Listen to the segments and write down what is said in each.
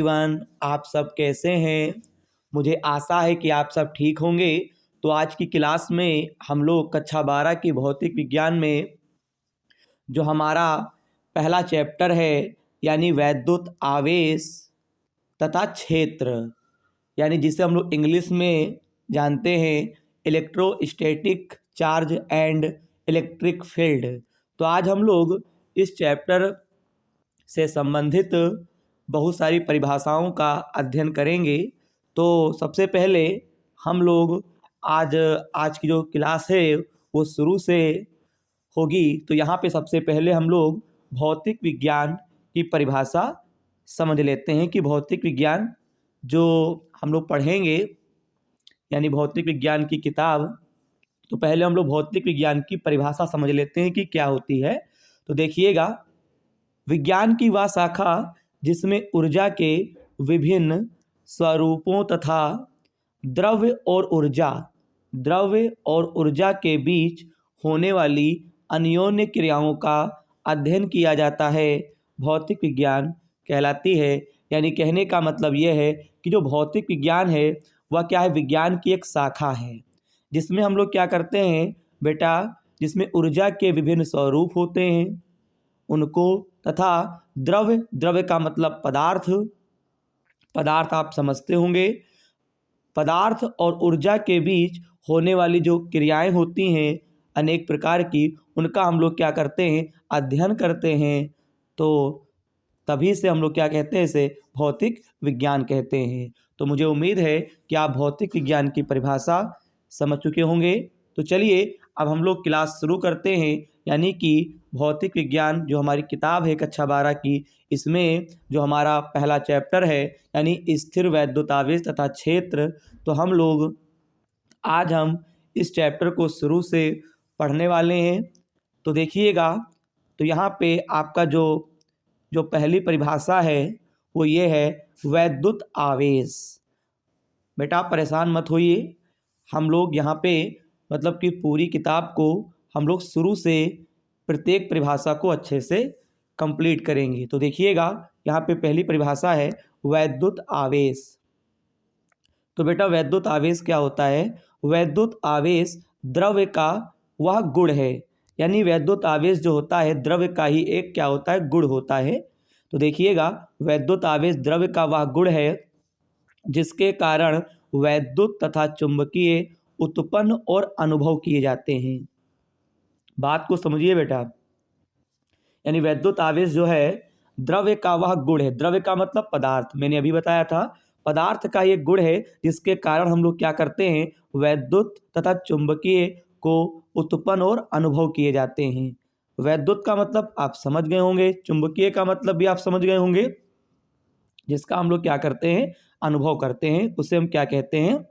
Everyone, आप सब कैसे हैं। मुझे आशा है कि आप सब ठीक होंगे। तो आज की क्लास में हम लोग कक्षा 12 की भौतिक विज्ञान में जो हमारा पहला चैप्टर है यानी वैद्युत आवेश तथा क्षेत्र, यानी जिसे हम लोग इंग्लिश में जानते हैं electrostatic charge and electric field. तो आज हम लोग इस चैप्टर से संबंधित बहुत सारी परिभाषाओं का अध्ययन करेंगे। तो सबसे पहले हम लोग आज की जो क्लास है वो शुरू से होगी। तो यहाँ पे सबसे पहले हम लोग भौतिक विज्ञान की परिभाषा समझ लेते हैं कि भौतिक विज्ञान जो हम लोग पढ़ेंगे यानी भौतिक विज्ञान की किताब, तो पहले हम लोग भौतिक विज्ञान की परिभाषा समझ लेते हैं कि क्या होती है। तो देखिएगा, विज्ञान की वह शाखा जिसमें ऊर्जा के विभिन्न स्वरूपों तथा द्रव्य और ऊर्जा के बीच होने वाली अन्योन्य क्रियाओं का अध्ययन किया जाता है, भौतिक विज्ञान कहलाती है। यानी कहने का मतलब यह है कि जो भौतिक विज्ञान है वह क्या है, विज्ञान की एक शाखा है जिसमें हम लोग क्या करते हैं बेटा, जिसमें ऊर्जा के विभिन्न स्वरूप होते हैं उनको, तथा द्रव्य का मतलब पदार्थ आप समझते होंगे। पदार्थ और ऊर्जा के बीच होने वाली जो क्रियाएं होती हैं अनेक प्रकार की, उनका हम लोग क्या करते हैं, अध्ययन करते हैं। तो तभी से हम लोग क्या कहते हैं, इसे भौतिक विज्ञान कहते हैं। तो मुझे उम्मीद है कि आप भौतिक विज्ञान की परिभाषा समझ चुके होंगे। तो चलिए अब हम लोग क्लास शुरू करते हैं। यानी कि भौतिक विज्ञान जो हमारी किताब है कक्षा 12 की, इसमें जो हमारा पहला चैप्टर है यानी स्थिर वैद्युत आवेश तथा क्षेत्र, तो हम इस चैप्टर को शुरू से पढ़ने वाले हैं। तो देखिएगा, तो यहाँ पे आपका जो पहली परिभाषा है वो ये है वैद्युत आवेश। बेटा आप परेशान मत होइए, हम लोग यहाँ पे मतलब कि पूरी किताब को हम लोग शुरू से प्रत्येक परिभाषा को अच्छे से कंप्लीट करेंगे। तो देखिएगा, यहाँ पे पहली परिभाषा है वैद्युत आवेश। तो बेटा वैद्युत आवेश क्या होता है, वैद्युत आवेश द्रव्य का वह गुण है। यानी वैद्युत आवेश जो होता है द्रव्य का ही एक क्या होता है, गुण होता है। तो देखिएगा, वैद्युत आवेश द्रव्य का वह गुण है जिसके कारण वैद्युत तथा चुंबकीय उत्पन्न और अनुभव किए जाते हैं। बात को समझिए बेटा, यानी वैद्युत आवेश जो है द्रव्य का वह गुण है। द्रव्य का मतलब पदार्थ, मैंने अभी बताया था, पदार्थ का एक गुण है जिसके कारण हम लोग क्या करते हैं, वैद्युत तथा चुंबकीय को उत्पन्न और अनुभव किए जाते हैं। वैद्युत का मतलब आप समझ गए होंगे, चुंबकीय का मतलब भी आप समझ गए होंगे, जिसका हम लोग क्या करते हैं, अनुभव करते हैं, उसे हम क्या कहते हैं,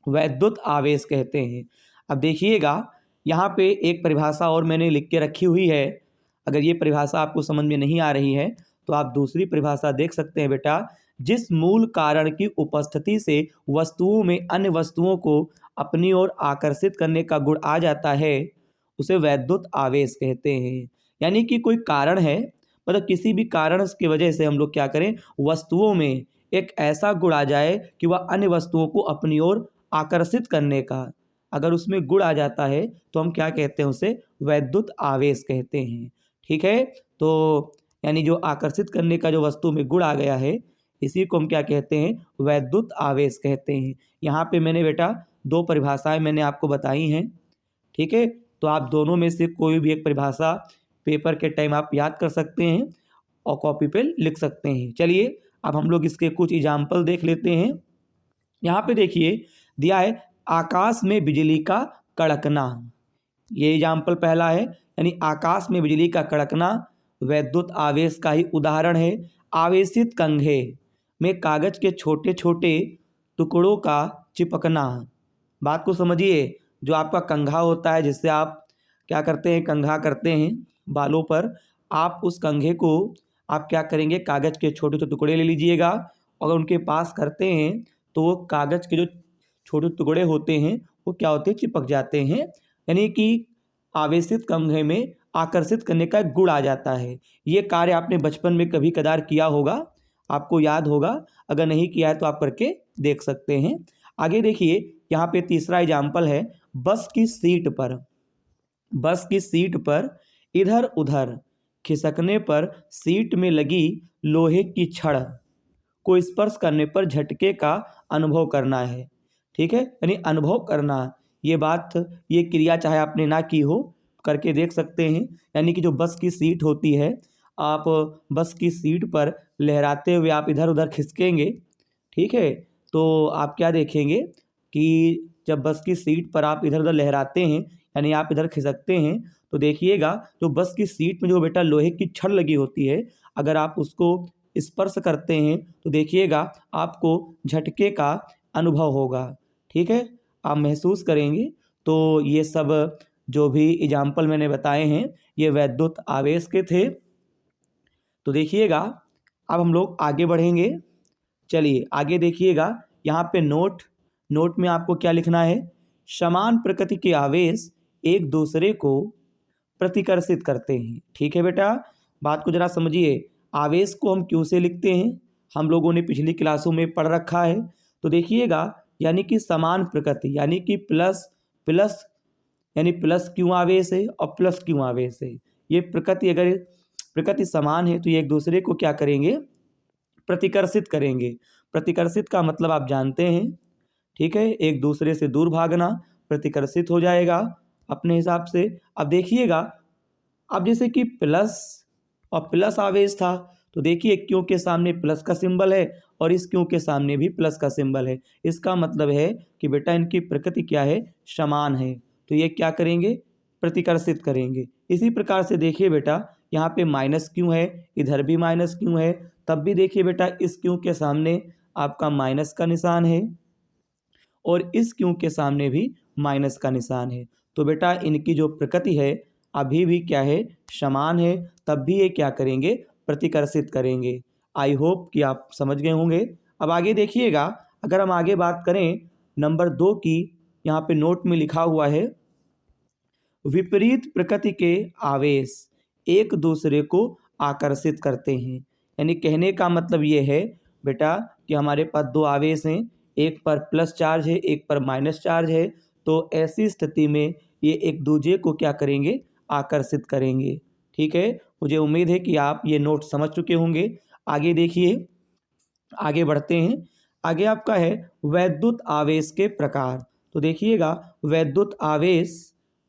वैद्युत आवेश कहते हैं। अब देखिएगा, यहाँ पे एक परिभाषा और मैंने लिख के रखी हुई है। अगर ये परिभाषा आपको समझ में नहीं आ रही है तो आप दूसरी परिभाषा देख सकते हैं बेटा। जिस मूल कारण की उपस्थिति से वस्तुओं में अन्य वस्तुओं को अपनी ओर आकर्षित करने का गुण आ जाता है उसे वैद्युत आवेश कहते हैं। यानी कि कोई कारण है, मतलब किसी भी कारण की वजह से हम लोग क्या करें, वस्तुओं में एक ऐसा गुण आ जाए कि वह अन्य वस्तुओं को अपनी ओर आकर्षित करने का, अगर उसमें गुण आ जाता है तो हम क्या कहते हैं, उसे वैद्युत आवेश कहते हैं। ठीक है, तो यानी जो आकर्षित करने का जो वस्तु में गुण आ गया है, इसी को हम क्या कहते हैं, वैद्युत आवेश कहते हैं। यहाँ पे मैंने बेटा दो परिभाषाएं मैंने आपको बताई हैं। ठीक है, तो आप दोनों में से कोई भी एक परिभाषा पेपर के टाइम आप याद कर सकते हैं और कॉपी पे लिख सकते हैं। चलिए अब हम लोग इसके कुछ एग्जाम्पल देख लेते हैं। यहाँ पे देखिए दिया है आकाश में बिजली का कड़कना, ये एग्जाम्पल पहला है। यानी आकाश में बिजली का कड़कना वैद्युत आवेश का ही उदाहरण है। आवेशित कंघे में कागज के छोटे छोटे टुकड़ों का चिपकना, बात को समझिए, जो आपका कंघा होता है जिससे आप क्या करते हैं, कंघा करते हैं बालों पर, आप उस कंघे को आप क्या करेंगे, कागज के छोटे छोटे टुकड़े ले लीजिएगा, अगर उनके पास करते हैं तो वो कागज के जो छोटे टुकड़े होते हैं वो क्या होते हैं, चिपक जाते हैं। यानी कि आवेशित कंघे में आकर्षित करने का गुण आ जाता है। ये कार्य आपने बचपन में कभी कदार किया होगा, आपको याद होगा, अगर नहीं किया है तो आप करके देख सकते हैं। आगे देखिए, यहाँ पे तीसरा एग्जाम्पल है, बस की सीट पर इधर उधर खिसकने पर सीट में लगी लोहे की छड़ को स्पर्श करने पर झटके का अनुभव करना है। ठीक है, यानी अनुभव करना, ये क्रिया चाहे आपने ना की हो, करके देख सकते हैं। यानी कि जो बस की सीट होती है, आप बस की सीट पर लहराते हुए आप इधर उधर खिसकेंगे। ठीक है, तो आप क्या देखेंगे कि जब बस की सीट पर आप इधर उधर लहराते हैं, यानी आप इधर खिसकते हैं, तो देखिएगा जो बस की सीट में जो बेटा लोहे की छड़ लगी होती है, अगर आप उसको स्पर्श करते हैं तो देखिएगा आपको झटके का अनुभव होगा। ठीक है, आप महसूस करेंगे। तो ये सब जो भी एग्जाम्पल मैंने बताए हैं, ये वैद्युत आवेश के थे। तो देखिएगा, अब हम लोग आगे बढ़ेंगे। चलिए आगे देखिएगा, यहाँ पे नोट में आपको क्या लिखना है, समान प्रकृति के आवेश एक दूसरे को प्रतिकर्षित करते हैं। ठीक है बेटा, बात को जरा समझिए। आवेश को हम क्यों से लिखते हैं, हम लोगों ने पिछली क्लासों में पढ़ रखा है। तो देखिएगा, यानी कि समान प्रकृति, यानी कि प्लस प्लस, यानी प्लस क्यों आवेश है और प्लस क्यों आवेश है। ये प्रकृति, अगर प्रकृति समान है तो ये एक दूसरे को क्या करेंगे, प्रतिकर्षित करेंगे। प्रतिकर्षित का मतलब आप जानते हैं। ठीक है, एक दूसरे से दूर भागना, प्रतिकर्षित हो जाएगा अपने हिसाब से। अब देखिएगा, अब जैसे कि प्लस और प्लस आवेश था, तो देखिए क्यों के सामने प्लस का सिंबल है और इस क्यों के सामने भी प्लस का सिंबल है। इसका मतलब है कि बेटा इनकी प्रकृति क्या है, समान है, तो ये क्या करेंगे, प्रतिकर्षित करेंगे। इसी प्रकार से देखिए बेटा, यहाँ पे माइनस क्यों है, इधर भी माइनस क्यों है, तब भी देखिए बेटा इस क्यों के सामने आपका माइनस का निशान है और इस क्यों के सामने भी माइनस का निशान है। तो बेटा इनकी जो प्रकृति है अभी भी क्या है, समान है, तब भी ये क्या करेंगे, प्रतिकर्षित करेंगे। आई होप कि आप समझ गए होंगे। अब आगे देखिएगा, अगर हम आगे बात करें नंबर 2 की, यहाँ पे नोट में लिखा हुआ है, विपरीत प्रकृति के आवेश एक दूसरे को आकर्षित करते हैं। यानी कहने का मतलब ये है बेटा कि हमारे पास दो आवेश हैं, एक पर प्लस चार्ज है, एक पर माइनस चार्ज है, तो ऐसी स्थिति में ये एक दूसरे को क्या करेंगे, आकर्षित करेंगे। ठीक है, मुझे उम्मीद है कि आप ये नोट समझ चुके होंगे। आगे देखिए, आगे बढ़ते हैं। आगे आपका है वैद्युत आवेश के प्रकार। तो देखिएगा, वैद्युत आवेश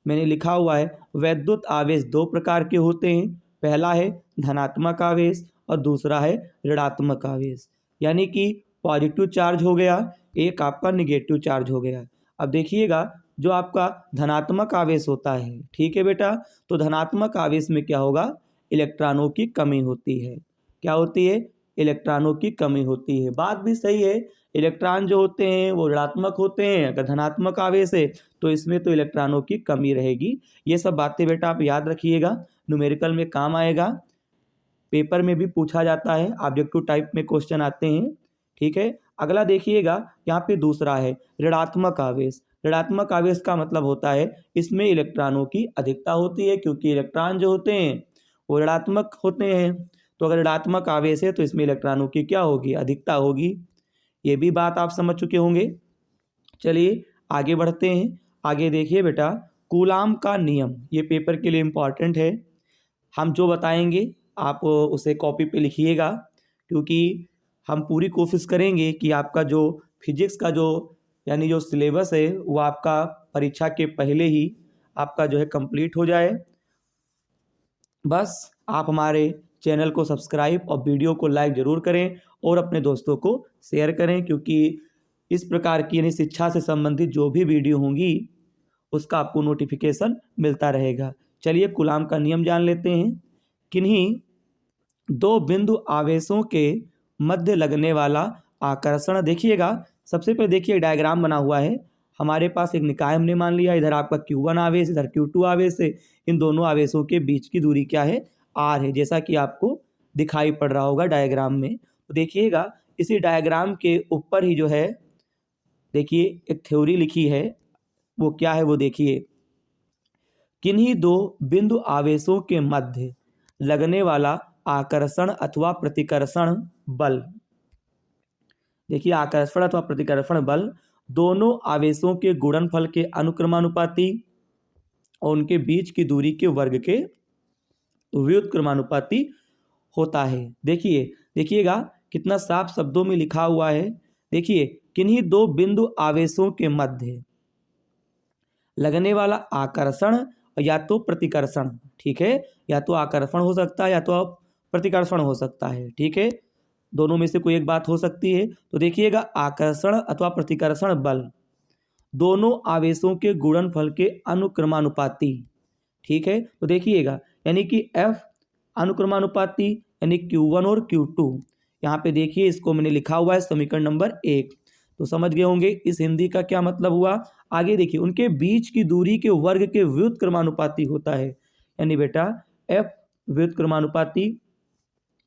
मैंने लिखा हुआ है, वैद्युत आवेश दो प्रकार के होते हैं। पहला है धनात्मक आवेश और दूसरा है ऋणात्मक आवेश। यानी कि पॉजिटिव चार्ज हो गया, एक आपका निगेटिव चार्ज हो गया। अब देखिएगा, जो आपका धनात्मक आवेश होता है, ठीक है बेटा, तो धनात्मक आवेश में क्या होगा, इलेक्ट्रॉनों की कमी होती है। क्या होती है, इलेक्ट्रॉनों की कमी होती है। बात भी सही है, इलेक्ट्रॉन जो होते हैं वो ऋणात्मक होते हैं। अगर धनात्मक आवेश है तो इसमें तो इलेक्ट्रॉनों की कमी रहेगी। ये सब बातें बेटा आप याद रखिएगा, न्यूमेरिकल में काम आएगा, पेपर में भी पूछा जाता है, ऑब्जेक्टिव टाइप में क्वेश्चन आते हैं। ठीक है, अगला देखिएगा, यहाँ पे दूसरा है ऋणात्मक आवेश। ऋणात्मक आवेश का मतलब होता है इसमें इलेक्ट्रॉनों की अधिकता होती है, क्योंकि इलेक्ट्रॉन जो होते हैं वो ऋणात्मक होते हैं। तो अगर ऋणात्मक आवेश है तो इसमें इलेक्ट्रॉनों की क्या होगी, अधिकता होगी। ये भी बात आप समझ चुके होंगे। चलिए आगे बढ़ते हैं। आगे देखिए बेटा, कूलाम का नियम, ये पेपर के लिए इम्पॉर्टेंट है। हम जो बताएंगे आप उसे कॉपी पे लिखिएगा, क्योंकि हम पूरी कोशिश करेंगे कि आपका जो फिजिक्स का जो यानी जो सिलेबस है वो आपका परीक्षा के पहले ही आपका जो है कंप्लीट हो जाए। बस आप हमारे चैनल को सब्सक्राइब और वीडियो को लाइक ज़रूर करें और अपने दोस्तों को शेयर करें, क्योंकि इस प्रकार की यानी शिक्षा से संबंधित जो भी वीडियो होंगी उसका आपको नोटिफिकेशन मिलता रहेगा। चलिए कूलाम का नियम जान लेते हैं। किन्हीं दो बिंदु आवेशों के मध्य लगने वाला आकर्षण, देखिएगा सबसे पहले देखिए डायग्राम बना हुआ है। हमारे पास एक निकाय हमने मान लिया, इधर आपका Q1 आवेश, इधर Q2 आवेश है। इन दोनों आवेशों के बीच की दूरी क्या है, R है, जैसा कि आपको दिखाई पड़ रहा होगा डायग्राम में। तो देखिएगा इसी डायग्राम के ऊपर ही जो है देखिए एक थ्योरी लिखी है, वो क्या है वो देखिए, किन्हीं दो बिंदु आवेशों के मध्य लगने वाला आकर्षण अथवा प्रतिकर्षण बल। देखिए आकर्षण अथवा प्रतिकर्षण बल दोनों आवेशों के गुणनफल के अनुक्रमानुपाती और उनके बीच की दूरी के वर्ग के व्युत्क्रमानुपाती होता है। देखिएगा कितना साफ शब्दों में लिखा हुआ है। देखिए किन्हीं दो बिंदु आवेशों के मध्य लगने वाला आकर्षण या तो प्रतिकर्षण, ठीक है, या तो आकर्षण हो सकता है या तो प्रतिकर्षण हो सकता है, ठीक है, दोनों में से कोई एक बात हो सकती है। तो देखिएगा आकर्षण अथवा प्रतिकर्षण बल दोनों आवेशों के गुणनफल के अनुक्रमानुपाती, ठीक है। तो देखिएगा यानी कि F अनुक्रमानुपाती यानी Q1 और Q2, यहाँ पे देखिए इसको मैंने लिखा हुआ है समीकरण नंबर 1। तो समझ गए होंगे इस हिंदी का क्या मतलब हुआ। आगे देखिए उनके बीच की दूरी के वर्ग के व्युत्क्रमानुपाती होता है, यानी बेटा F व्युत्क्रमानुपाती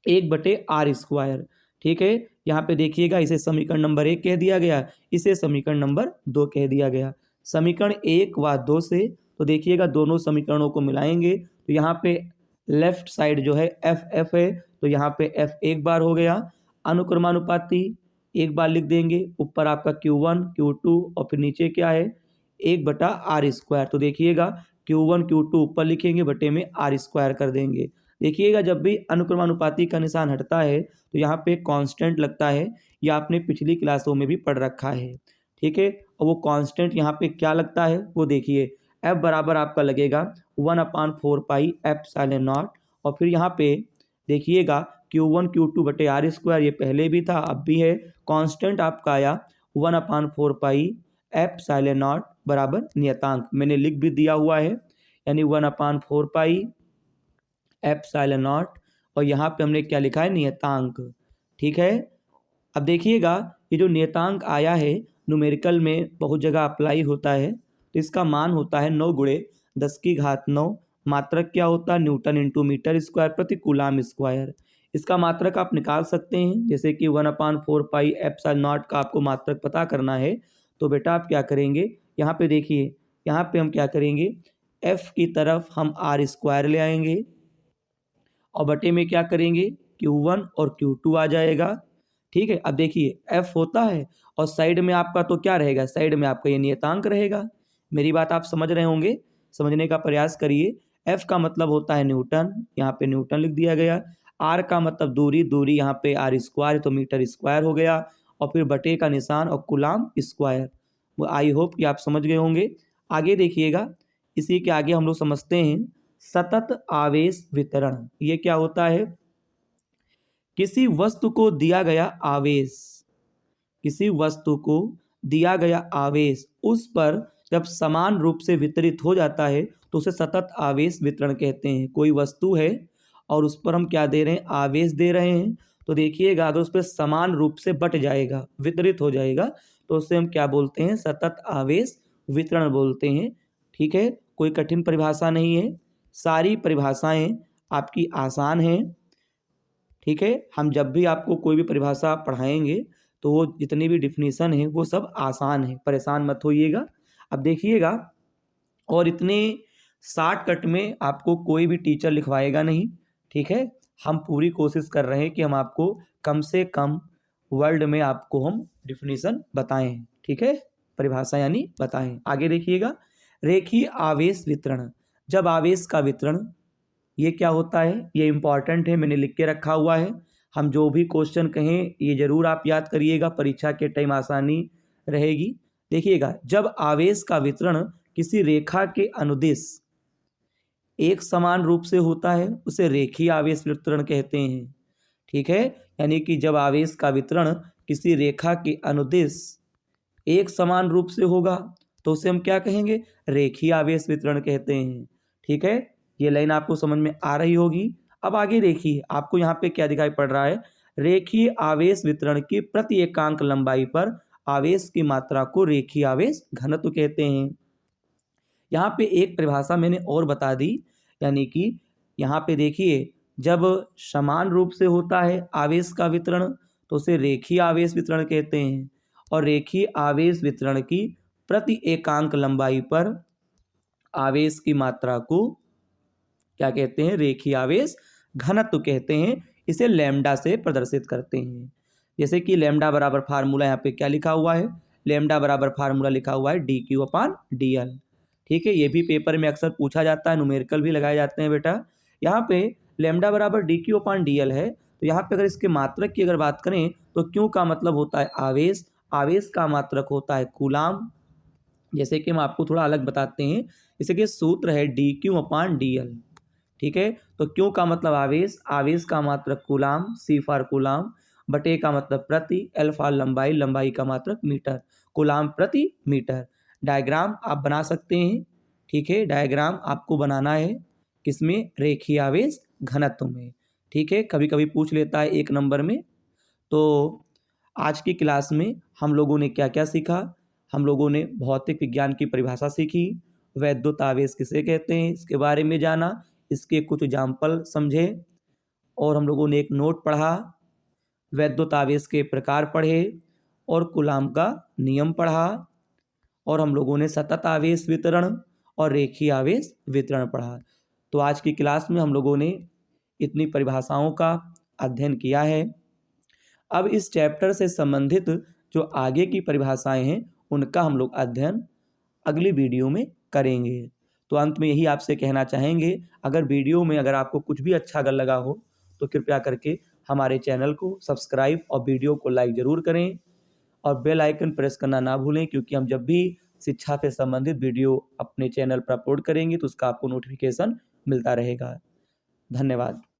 1/r², ठीक है। यहाँ पे देखिएगा इसे समीकरण नंबर 1 कह दिया गया, इसे समीकरण नंबर 2 कह दिया गया। समीकरण 1 व 2 से तो देखिएगा दोनों समीकरणों को मिलाएंगे तो यहाँ पे लेफ्ट साइड जो है F है, तो यहाँ पे F एक बार हो गया, अनुक्रमानुपाती एक बार लिख देंगे, ऊपर आपका Q1 Q2 और फिर नीचे क्या है 1/r²। तो देखिएगा Q1 Q2 ऊपर लिखेंगे, बटे में r² कर देंगे। देखिएगा जब भी अनुक्रमानुपाती का निशान हटता है तो यहाँ पे कांस्टेंट लगता है, यह आपने पिछली क्लासों में भी पढ़ रखा है, ठीक है। और वो कांस्टेंट यहाँ पे क्या लगता है वो देखिए, F बराबर आपका लगेगा 1/4 पाई एप्सिलॉन नॉट, और फिर यहाँ पे देखिएगा Q1 Q2 बटे r², ये पहले भी था अब भी है। कांस्टेंट आपका आया 1/4 पाई एप्सिलॉन नॉट बराबर नियतांक, मैंने लिख भी दिया हुआ है, यानी 1/4 पाई एप्सिलॉन नॉट, और यहाँ पे हमने क्या लिखा है नियतांक, ठीक है। अब देखिएगा ये जो नियतांक आया है न्यूमेरिकल में बहुत जगह अप्लाई होता है, तो इसका मान होता है 9 × 10⁹, मात्रक क्या होता है न्यूटन इंटू मीटर स्क्वायर प्रति कूलाम स्क्वायर। इसका मात्रक आप निकाल सकते हैं, जैसे कि 1/4 पाई एप्सिलॉन नॉट का आपको मात्रक पता करना है तो बेटा आप क्या करेंगे, यहाँ पे देखिए यहाँ पे हम क्या करेंगे F की तरफ हम r² ले आएंगे और बटे में क्या करेंगे Q1 और Q2 आ जाएगा, ठीक है। अब देखिए F होता है और साइड में आपका तो क्या रहेगा, साइड में आपका ये नियतांक रहेगा। मेरी बात आप समझ रहे होंगे, समझने का प्रयास करिए। F का मतलब होता है न्यूटन, यहाँ पे न्यूटन लिख दिया गया। R का मतलब दूरी, दूरी यहाँ पे r² तो मीटर स्क्वायर हो गया, और फिर बटे का निशान और कूलाम स्क्वायर। वो आई होप कि आप समझ गए होंगे। आगे देखिएगा इसी के आगे हम लोग समझते हैं सतत आवेश वितरण। ये क्या होता है, किसी वस्तु को दिया गया आवेश, किसी वस्तु को दिया गया आवेश उस पर जब समान रूप से वितरित हो जाता है तो उसे सतत आवेश वितरण कहते हैं। कोई वस्तु है और उस पर हम क्या दे रहे हैं आवेश दे रहे हैं, तो देखिएगा अगर उस पर समान रूप से बट जाएगा वितरित हो जाएगा तो उसे हम क्या बोलते हैं सतत आवेश वितरण बोलते हैं, ठीक है। कोई कठिन परिभाषा नहीं है, सारी परिभाषाएं आपकी आसान हैं, ठीक है। हम जब भी आपको कोई भी परिभाषा पढ़ाएंगे तो वो जितनी भी डिफिनीसन है वो सब आसान है, परेशान मत होइएगा। अब देखिएगा और इतने शॉर्टकट में आपको कोई भी टीचर लिखवाएगा नहीं, ठीक है। हम पूरी कोशिश कर रहे हैं कि हम आपको कम से कम वर्ड में आपको हम डिफिनीसन बताएं, ठीक है, परिभाषा यानी बताएं। आगे देखिएगा रेखीय आवेश वितरण। जब आवेश का वितरण ये क्या होता है, ये इंपॉर्टेंट है, मैंने लिख के रखा हुआ है। हम जो भी क्वेश्चन कहें ये जरूर आप याद करिएगा, परीक्षा के टाइम आसानी रहेगी। देखिएगा जब आवेश का वितरण किसी रेखा के अनुदिश एक समान रूप से होता है उसे रेखीय आवेश वितरण कहते हैं, ठीक है। यानी कि जब आवेश का वितरण किसी रेखा के अनुदिश एक समान रूप से होगा तो उसे हम क्या कहेंगे रेखीय आवेश वितरण कहते हैं, ठीक है। ये लाइन आपको समझ में आ रही होगी। अब आगे देखिए आपको यहाँ पे क्या दिखाई पड़ रहा है, रेखीय आवेश वितरण की प्रति एकांक लंबाई पर आवेश की मात्रा को रेखीय आवेश घनत्व कहते हैं। यहाँ पे एक परिभाषा मैंने और बता दी, यानी कि यहाँ पे देखिए जब समान रूप से होता है आवेश का वितरण तो उसे रेखीय आवेश वितरण कहते हैं, और रेखीय आवेश वितरण की प्रति एकांक लंबाई पर आवेश की मात्रा को क्या कहते हैं रेखीय आवेश घनत्व कहते हैं, इसे लैम्डा से प्रदर्शित करते हैं। जैसे कि लैम्डा बराबर फार्मूला यहाँ पे क्या लिखा हुआ है, लैम्डा बराबर फार्मूला लिखा हुआ है dQ/dl। ठीक है, ये भी पेपर में अक्सर पूछा जाता है, न्यूमेरिकल भी लगाए जाते हैं बेटा। यहाँ पे लैम्डा बराबर dQ/dl है, तो यहाँ पे अगर इसके मात्रक की अगर बात करें तो क्यू का मतलब होता है आवेश, आवेश का मात्रक होता है कूलाम। जैसे कि हम आपको थोड़ा अलग बताते हैं, जैसे कि सूत्र है dQ/dl। ठीक है, तो क्यू का मतलब आवेश, आवेश का मात्रक कूलाम, सी फॉर कूलाम, बटे का मतलब प्रति, एल फॉर लंबाई, लंबाई का मात्रक मीटर, कूलाम प्रति मीटर। डायग्राम आप बना सकते हैं। ठीक है, डायग्राम आपको बनाना है किसमें, रेखीय आवेश घनत्व में। ठीक है, कभी कभी पूछ लेता है 1 नंबर में। तो आज की क्लास में हम लोगों ने क्या क्या सीखा, हम लोगों ने भौतिक विज्ञान की परिभाषा सीखी, वैद्युत आवेश किसे कहते हैं इसके बारे में जाना, इसके कुछ एग्जाम्पल समझे, और हम लोगों ने एक नोट पढ़ा, वैद्युत आवेश के प्रकार पढ़े, और कूलाम का नियम पढ़ा, और हम लोगों ने सतत आवेश वितरण और रेखीय आवेश वितरण पढ़ा। तो आज की क्लास में हम लोगों ने इतनी परिभाषाओं का अध्ययन किया है। अब इस चैप्टर से संबंधित जो आगे की परिभाषाएं हैं उनका हम लोग अध्ययन अगली वीडियो में करेंगे। तो अंत में यही आपसे कहना चाहेंगे, अगर वीडियो में अगर आपको कुछ भी अच्छा अगर लगा हो तो कृपया करके हमारे चैनल को सब्सक्राइब और वीडियो को लाइक ज़रूर करें, और बेल आइकन प्रेस करना ना भूलें, क्योंकि हम जब भी शिक्षा से संबंधित वीडियो अपने चैनल पर अपलोड करेंगे तो उसका आपको नोटिफिकेशन मिलता रहेगा। धन्यवाद।